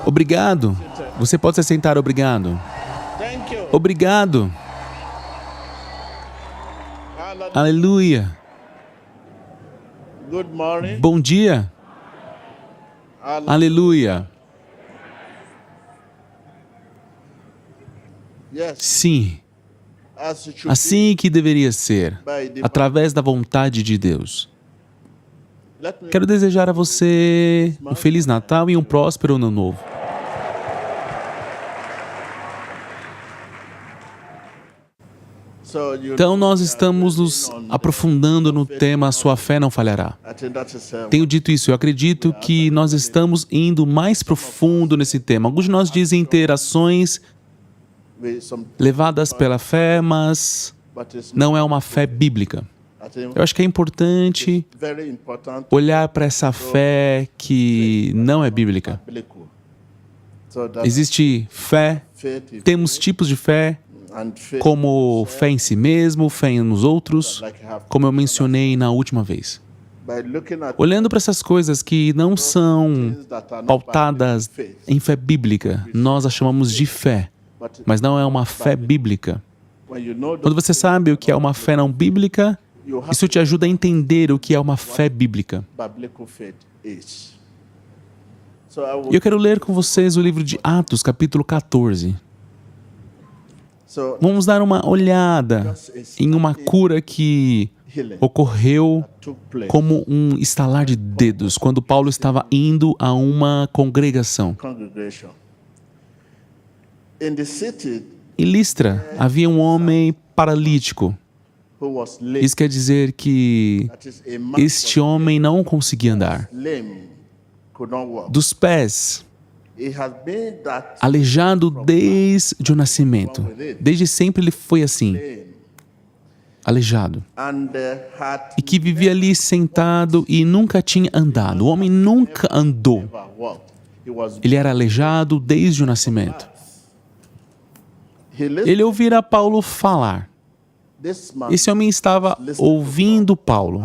Obrigado. Você pode se sentar, obrigado. Obrigado. Aleluia. Bom dia. Aleluia. Sim. Assim que deveria ser, através da vontade de Deus. Quero desejar a você um Feliz Natal e um próspero Ano Novo. Então, nós estamos nos aprofundando no tema Sua Fé Não Falhará. Tenho dito isso, eu acredito que nós estamos indo mais profundo nesse tema. Alguns de nós dizem ter ações levadas pela fé, mas não é uma fé bíblica. Eu acho que é importante olhar para essa fé que não é bíblica. Existe fé, temos tipos de fé, como fé em si mesmo, fé nos outros, como eu mencionei na última vez. Olhando para essas coisas que não são pautadas em fé bíblica, nós as chamamos de fé, mas não é uma fé bíblica. Quando você sabe o que é uma fé não bíblica, isso te ajuda a entender o que é uma fé bíblica. E eu quero ler com vocês o livro de Atos, capítulo 14. Vamos dar uma olhada em uma cura que ocorreu como um estalar de dedos, quando Paulo estava indo a uma congregação. Em Listra, havia um homem paralítico. Isso quer dizer que este homem não conseguia andar. Dos pés, aleijado desde o nascimento. Desde sempre ele foi assim, aleijado. E que vivia ali sentado e nunca tinha andado. O homem nunca andou. Ele era aleijado desde o nascimento. Ele ouvira Paulo falar. Esse homem estava ouvindo Paulo,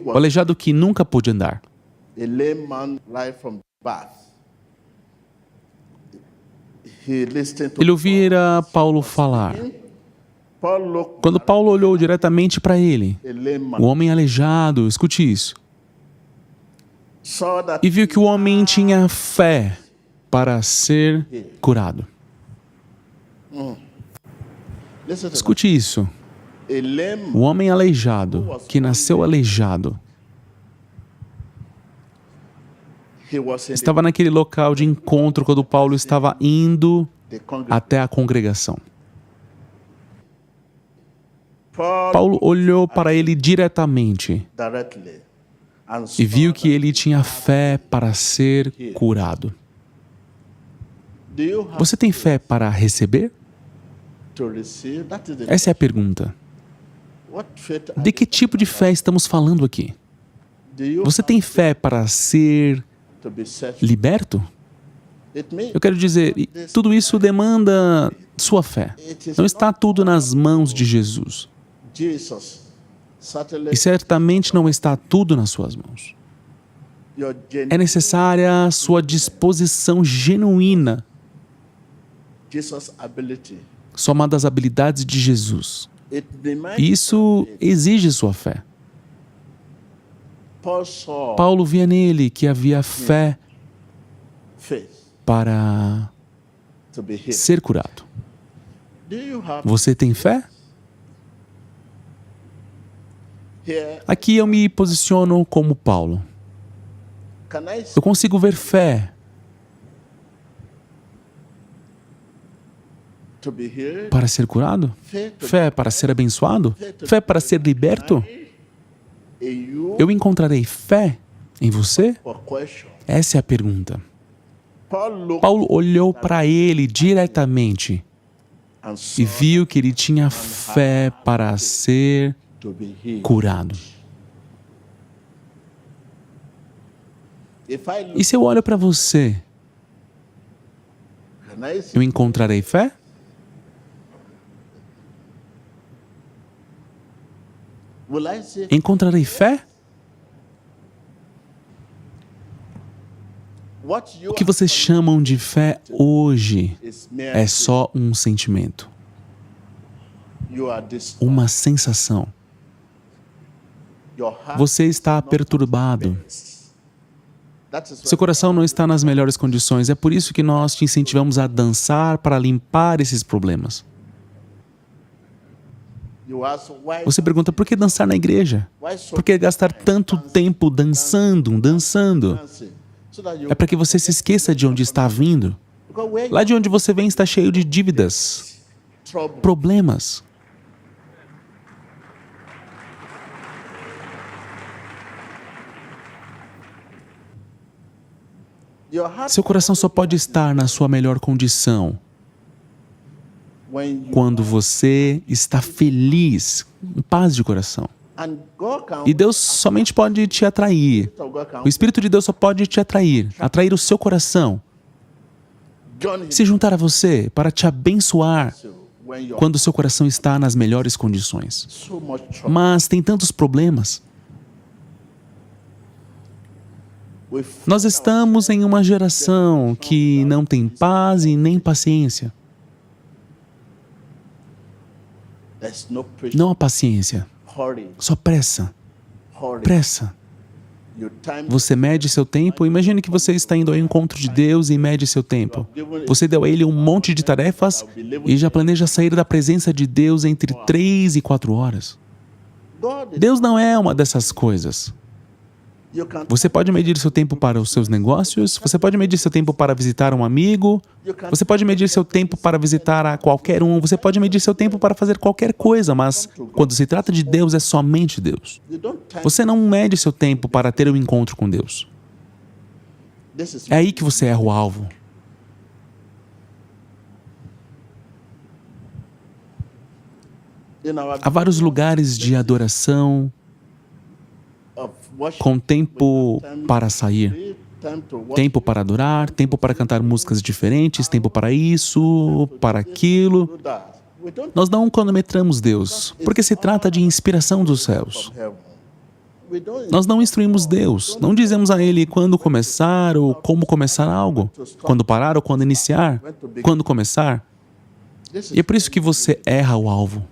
o aleijado que nunca pôde andar. Ele ouvira Paulo falar. Quando Paulo olhou diretamente para ele, o homem aleijado, escute isso, e viu que o homem tinha fé para ser curado. Escute isso. O homem aleijado, que nasceu aleijado, estava naquele local de encontro quando Paulo estava indo até a congregação. Paulo olhou para ele diretamente e viu que ele tinha fé para ser curado. Você tem fé para receber? Essa é a pergunta. De que tipo de fé estamos falando aqui? Você tem fé para ser liberto? Eu quero dizer, tudo isso demanda sua fé. Não está tudo nas mãos de Jesus. E certamente não está tudo nas suas mãos. É necessária a sua disposição genuína, somada às habilidades de Jesus. Isso exige sua fé. Paulo via nele que havia fé para ser curado. Você tem fé? Aqui eu me posiciono como Paulo. Eu consigo ver fé para ser curado? Fé para ser abençoado? Fé para ser liberto? Eu encontrarei fé em você? Essa é a pergunta. Paulo olhou para ele diretamente e viu que ele tinha fé para ser curado. E se eu olho para você, eu encontrarei fé? Encontrarei fé? O que vocês chamam de fé hoje é só um sentimento, uma sensação. Você está perturbado. Seu coração não está nas melhores condições. É por isso que nós te incentivamos a dançar para limpar esses problemas. Você pergunta, por que dançar na igreja? Por que gastar tanto tempo dançando? É para que você se esqueça de onde está vindo. Lá de onde você vem está cheio de dívidas, problemas. Seu coração só pode estar na sua melhor condição quando você está feliz, em paz de coração. E Deus somente pode te atrair. O Espírito de Deus só pode te atrair o seu coração, se juntar a você para te abençoar quando o seu coração está nas melhores condições. Mas tem tantos problemas. Nós estamos em uma geração que não tem paz e nem paciência. Não há paciência, só pressa. Pressa. Você mede seu tempo. Imagine que você está indo ao encontro de Deus e mede seu tempo. Você deu a Ele um monte de tarefas e já planeja sair da presença de Deus entre 3 e 4 horas. Deus não é uma dessas coisas. Você pode medir seu tempo para os seus negócios, você pode medir seu tempo para visitar um amigo, você pode medir seu tempo para visitar a qualquer um, você pode medir seu tempo para fazer qualquer coisa, mas quando se trata de Deus, é somente Deus. Você não mede seu tempo para ter um encontro com Deus. É aí que você erra o alvo. Há vários lugares de adoração, com tempo para sair, tempo para adorar, tempo para cantar músicas diferentes, tempo para isso, para aquilo. Nós não cronometramos Deus, porque se trata de inspiração dos céus. Nós não instruímos Deus, não dizemos a Ele quando começar ou como começar algo, quando parar ou quando iniciar, quando começar. E é por isso que você erra o alvo.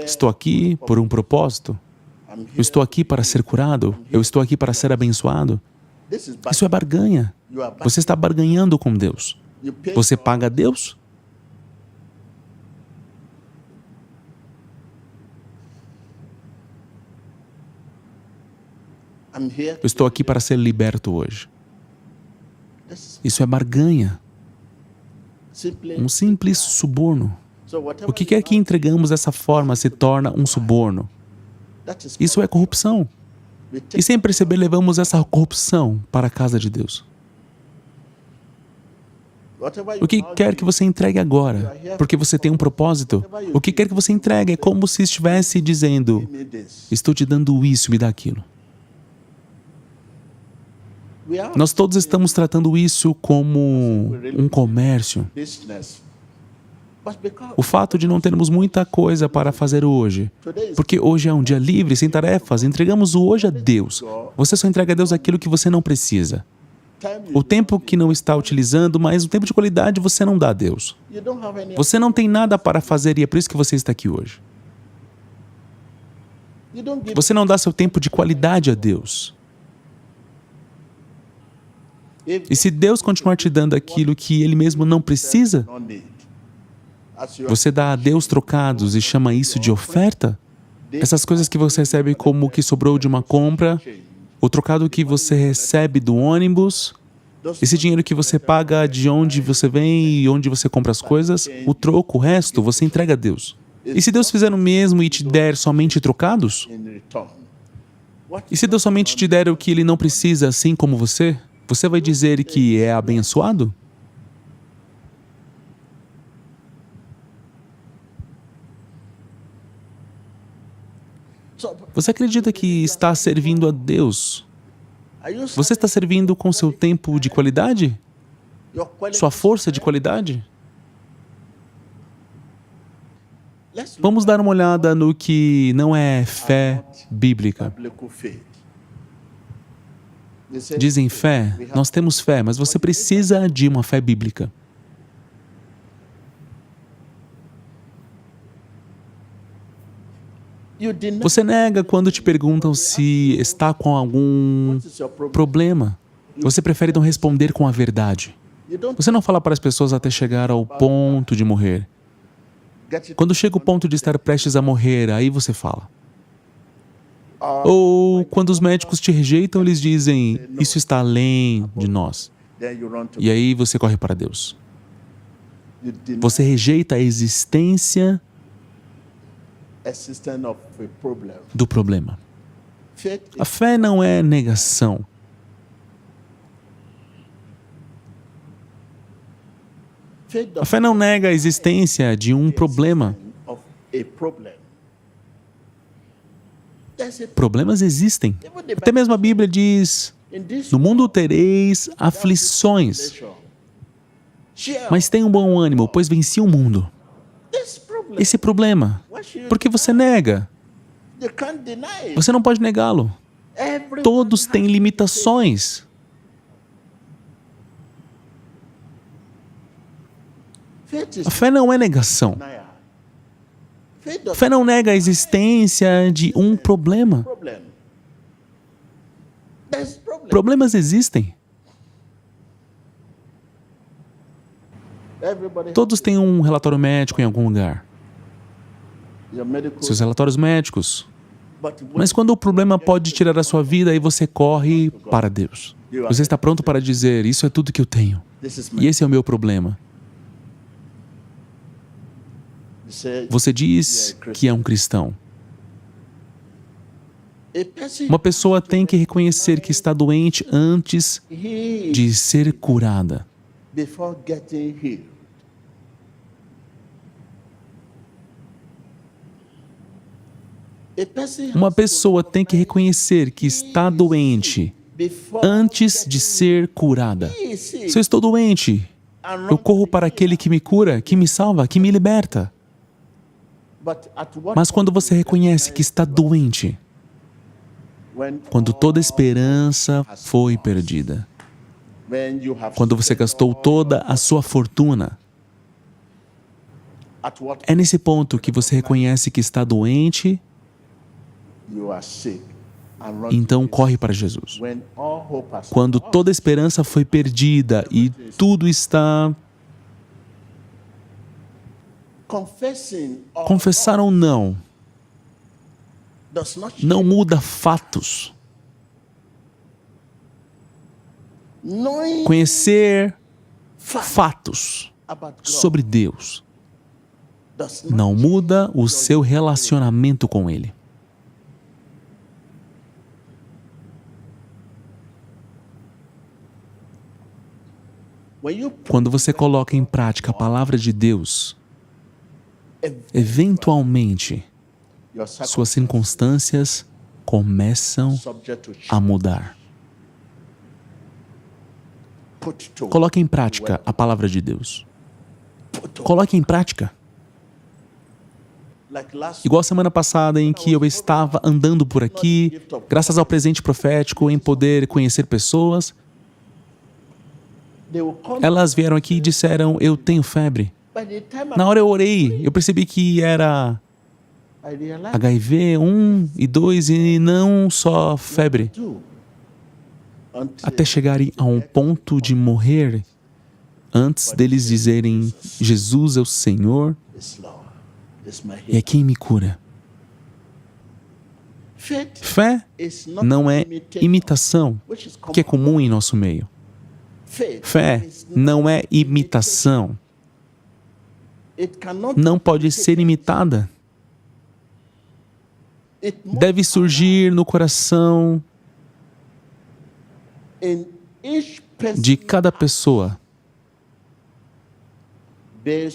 Estou aqui por um propósito. Eu estou aqui para ser curado. Eu estou aqui para ser abençoado. Isso é barganha. Você está barganhando com Deus. Você paga a Deus? Eu estou aqui para ser liberto hoje. Isso é barganha. Um simples suborno. O que quer que entregamos dessa forma se torna um suborno. Isso é corrupção. E sem perceber, levamos essa corrupção para a casa de Deus. O que quer que você entregue agora, porque você tem um propósito, o que quer que você entregue é como se estivesse dizendo, estou te dando isso, me dá aquilo. Nós todos estamos tratando isso como um comércio. O fato de não termos muita coisa para fazer hoje, porque hoje é um dia livre, sem tarefas, entregamos o hoje a Deus. Você só entrega a Deus aquilo que você não precisa. O tempo que não está utilizando, mas o tempo de qualidade você não dá a Deus. Você não tem nada para fazer e é por isso que você está aqui hoje. Você não dá seu tempo de qualidade a Deus. E se Deus continuar te dando aquilo que Ele mesmo não precisa, você dá a Deus trocados e chama isso de oferta? Essas coisas que você recebe como o que sobrou de uma compra, o trocado que você recebe do ônibus, Esse dinheiro que você paga de onde você vem e onde você compra as coisas, o troco, o resto, você entrega a Deus. E se Deus fizer o mesmo e te der somente trocados? E se Deus somente te der o que Ele não precisa, assim como você vai dizer que é abençoado? Você acredita que está servindo a Deus? Você está servindo com seu tempo de qualidade? Sua força de qualidade? Vamos dar uma olhada no que não é fé bíblica. Dizem fé, nós temos fé, mas você precisa de uma fé bíblica. Você nega quando te perguntam se está com algum problema. Você prefere não responder com a verdade. Você não fala para as pessoas até chegar ao ponto de morrer. Quando chega o ponto de estar prestes a morrer, aí você fala. Ou quando os médicos te rejeitam, eles dizem, isso está além de nós. E aí você corre para Deus. Você rejeita a existência do problema. A fé não é negação. A fé não nega a existência de um problema. Problemas existem. Até mesmo a Bíblia diz, no mundo tereis aflições, mas tenham bom ânimo, pois venci o mundo. Esse problema, por que você nega? Você não pode negá-lo. Todos têm limitações. A fé não é negação. A fé não nega a existência de um problema. Problemas existem. Todos têm um relatório médico em algum lugar. Seus relatórios médicos. Mas quando o problema pode tirar a sua vida, aí você corre para Deus. Você está pronto para dizer, isso é tudo que eu tenho. E esse é o meu problema. Você diz que é um cristão. Uma pessoa tem que reconhecer que está doente antes de ser curada. Uma pessoa tem que reconhecer que está doente antes de ser curada. Se eu estou doente, eu corro para aquele que me cura, que me salva, que me liberta. Mas quando você reconhece que está doente, quando toda esperança foi perdida, quando você gastou toda a sua fortuna, é nesse ponto que você reconhece que está doente, então corre para Jesus. Quando toda esperança foi perdida e tudo está... Confessar ou não muda fatos. Conhecer fatos sobre Deus não muda o seu relacionamento com Ele. Quando você coloca em prática a palavra de Deus, eventualmente, suas circunstâncias começam a mudar. Coloque em prática a palavra de Deus. Coloque em prática. Igual a semana passada em que eu estava andando por aqui, graças ao presente profético em poder conhecer pessoas, elas vieram aqui e disseram, eu tenho febre. Na hora eu orei, eu percebi que era HIV 1 e 2 e não só febre. Até chegarem a um ponto de morrer, antes deles dizerem, Jesus é o Senhor e é quem me cura. Fé não é imitação, que é comum em nosso meio. Fé não é imitação. Não pode ser imitada. Deve surgir no coração de cada pessoa,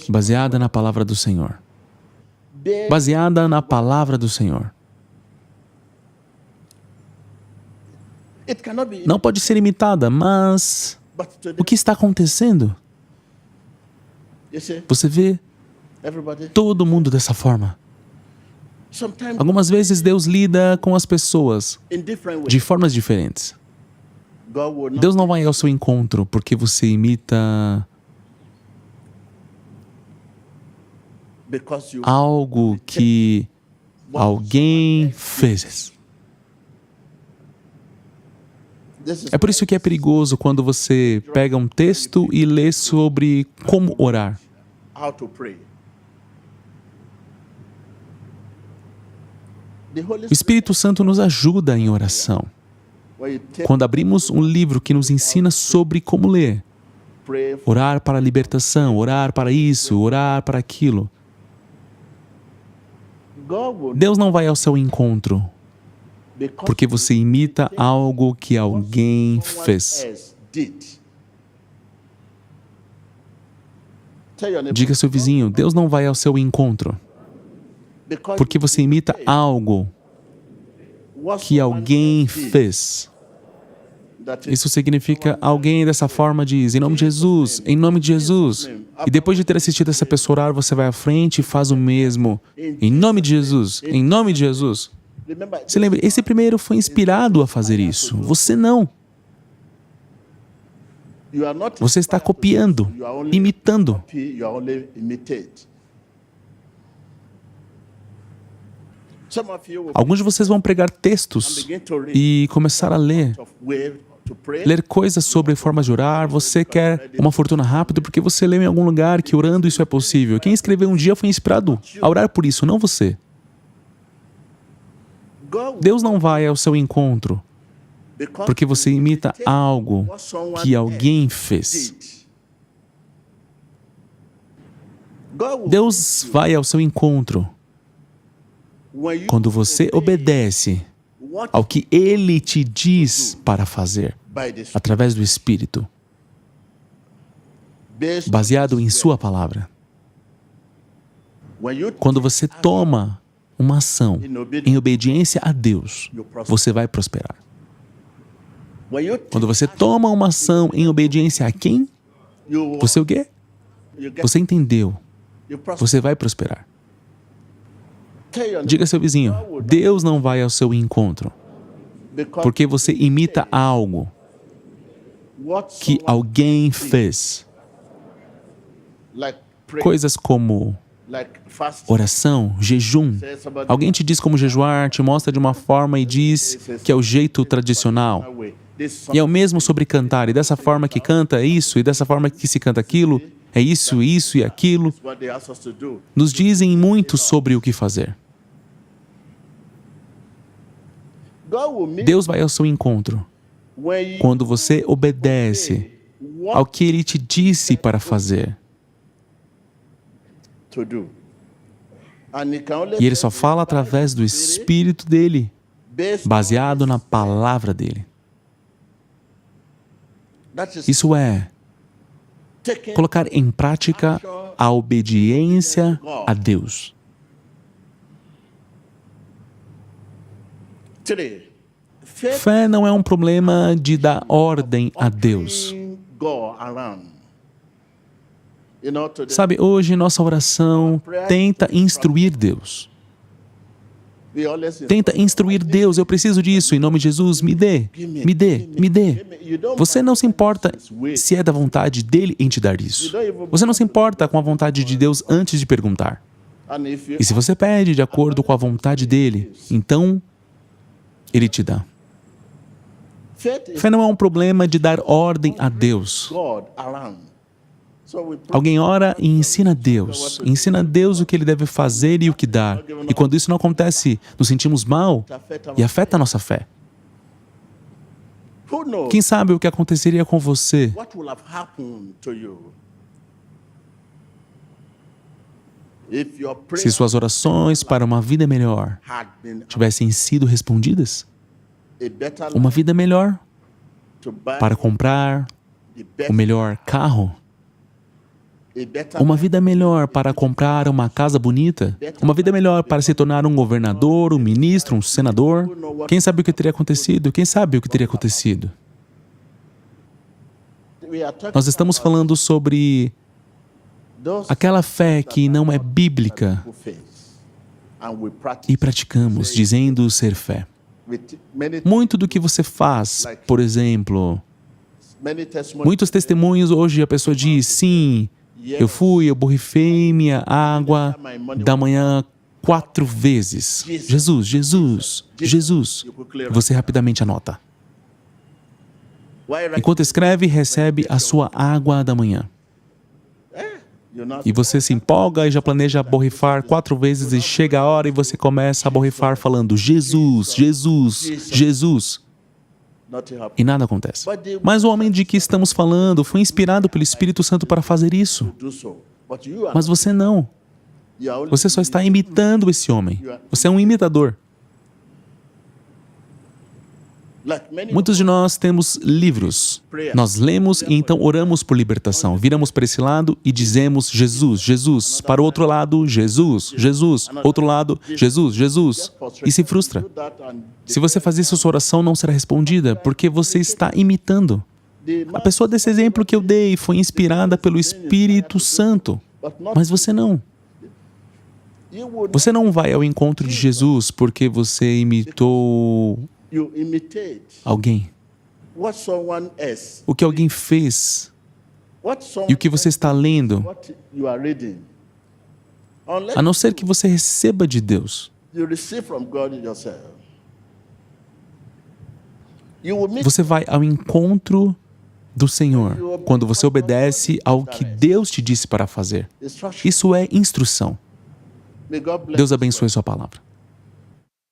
baseada na palavra do Senhor. Baseada na palavra do Senhor. Não pode ser imitada, mas o que está acontecendo? Você vê todo mundo dessa forma. Algumas vezes Deus lida com as pessoas de formas diferentes. Deus não vai ao seu encontro porque você imita algo que alguém fez. É por isso que é perigoso quando você pega um texto e lê sobre como orar. O Espírito Santo nos ajuda em oração. Quando abrimos um livro que nos ensina sobre como ler, orar para a libertação, orar para isso, orar para aquilo, Deus não vai ao seu encontro porque você imita algo que alguém fez. Diga ao seu vizinho, Deus não vai ao seu encontro porque você imita algo que alguém fez. Isso significa, alguém dessa forma diz, em nome de Jesus, em nome de Jesus. E depois de ter assistido essa pessoa orar, você vai à frente e faz o mesmo. Em nome de Jesus, em nome de Jesus. Se lembre, esse primeiro foi inspirado a fazer isso. Você não. Você está copiando, imitando. Alguns de vocês vão pregar textos e começar a ler coisas sobre formas de orar. Você quer uma fortuna rápida porque você leu em algum lugar que orando isso é possível. Quem escreveu um dia foi inspirado a orar por isso, não você. Deus não vai ao seu encontro porque você imita algo que alguém fez. Deus vai ao seu encontro quando você obedece ao que Ele te diz para fazer, através do Espírito, baseado em Sua palavra. Quando você toma uma ação em obediência a Deus, você vai prosperar. Quando você toma uma ação em obediência a quem? Você o quê? Você entendeu. Você vai prosperar. Diga ao seu vizinho, Deus não vai ao seu encontro porque você imita algo que alguém fez. Coisas como oração, jejum. Alguém te diz como jejuar, te mostra de uma forma e diz que é o jeito tradicional. E é o mesmo sobre cantar, e dessa forma que canta é isso, e dessa forma que se canta aquilo, é isso, isso e aquilo. Nos dizem muito sobre o que fazer. Deus vai ao seu encontro quando você obedece ao que Ele te disse para fazer. E Ele só fala através do Espírito dEle, baseado na palavra dEle. Isso é colocar em prática a obediência a Deus. 3. Fé não é um problema de dar ordem a Deus. Sabe, hoje nossa oração tenta instruir Deus. Tenta instruir Deus, eu preciso disso, em nome de Jesus, me dê, me dê, me dê. Você não se importa se é da vontade dEle em te dar isso. Você não se importa com a vontade de Deus antes de perguntar. E se você pede de acordo com a vontade dEle, então Ele te dá. Fé não é um problema de dar ordem a Deus. Alguém ora e ensina a Deus o que Ele deve fazer e o que dar. E quando isso não acontece, nos sentimos mal e afeta a nossa fé. Quem sabe o que aconteceria com você se suas orações para uma vida melhor tivessem sido respondidas? Uma vida melhor para comprar o melhor carro? Uma vida melhor para comprar uma casa bonita? Uma vida melhor para se tornar um governador, um ministro, um senador? Quem sabe o que teria acontecido? Quem sabe o que teria acontecido? Nós estamos falando sobre aquela fé que não é bíblica e praticamos, dizendo ser fé. Muito do que você faz, por exemplo, muitos testemunhos hoje a pessoa diz, sim, eu borrifei minha água da manhã 4 vezes. Jesus, Jesus, Jesus. Você rapidamente anota. Enquanto escreve, recebe a sua água da manhã. E você se empolga e já planeja borrifar 4 vezes e chega a hora e você começa a borrifar falando Jesus, Jesus, Jesus. E nada acontece. Mas o homem de que estamos falando foi inspirado pelo Espírito Santo para fazer isso. Mas você não. Você só está imitando esse homem. Você é um imitador. Muitos de nós temos livros. Nós lemos e então oramos por libertação. Viramos para esse lado e dizemos Jesus, Jesus. Para o outro lado, Jesus, Jesus. Outro lado, Jesus, Jesus. E se frustra. Se você faz isso, sua oração não será respondida, porque você está imitando. A pessoa desse exemplo que eu dei foi inspirada pelo Espírito Santo, mas você não. Você não vai ao encontro de Jesus porque você imitou alguém. O que alguém fez e o que você está lendo, a não ser que você receba de Deus. Você vai ao encontro do Senhor quando você obedece ao que Deus te disse para fazer. Isso é instrução. Deus abençoe sua palavra.